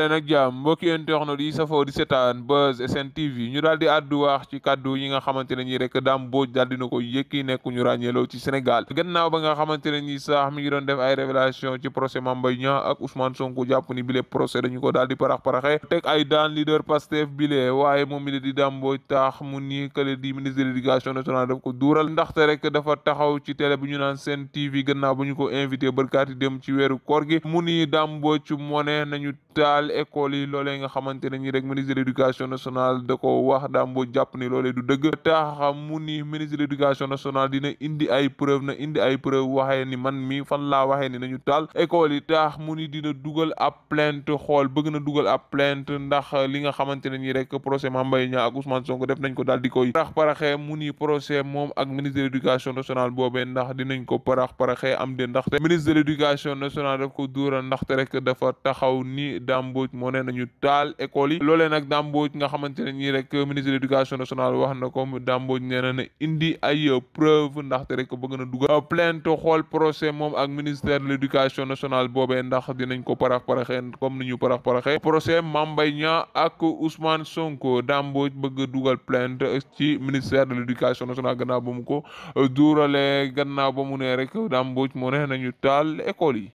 leen ak jàmm mbokki internet yi safoo di seetaan Buzz SN TV ñu daal di àddu wax ci kaddu yi nga xamante ne ñi rek Dame Mbodj daal dina ko yëkki nekk ñu ràññeeloo ci Sénégal gannaaw ba nga xamante ne ñi sax mi ngi doon def ay révélation ci procès Mame Mbaye Niang ak Ousmane Sonko jàpp ni bile procès dañu ko daal di parax-paraxe teg ay daan leader Pastef bile waaye moom mi la di Dame Mbodj tax mu ni kële di ministre de l'éducation nationale daf ko duural ndaxte rek dafa taxaw ci télé bi ñu naan Sen TV gannaaw ba ñu ko invité barkaati dem ci weeru koor gi mu ni Dame Mbodj moo ne nañu taal école yi loolee nga xamante ne ñi rek ministre de l'éducation nationale da ko wax Dame Mbodj jàpp ni loolee du dëgg tax mu ni ministre de l'éducation nationale dina indi ay preuve na indi ay preuve waxee ni man mi fan laa waxee ni nañu taal école yi tax mu ni dina dugal ab plainte xool bëgg na dugal ab plainte ndax li nga xamante ne ñi rek procès Mame Mbaye Niang ak Ousmane Sonko def nañ ko daal di koy parax-paraxee mu ni procès moom ak ministre de l'éducation nationale boobee ndax dinañ ko parax-paraxee am de ndaxte ministre de l'éducation nationale daf ko duura ndaxte rek dafa taxaw ni Dame Mbodj moo ne nañu taal école yi loolee nag Dame Mbodj nga xamante ne ñii rek ministre de l'éducation nationale wax na ko Dame Mbodj nee na indi ay preuve ndaxte rek bëgg na dugal plainte xool procès moom ak ministère de l'éducation nationale boobee ndax dinañ ko parax-paraxee comme ni ñu parax-paraxee procès Mame Mbaye Niang ak Ousmane Sonko Dame Mbodj bëgg dugal plainte ci ministère de l'éducation nationale gannaaw ba mu ko duuralee gannaaw ba mu ne rek Dame Mbodj moo ne nañu taal école yi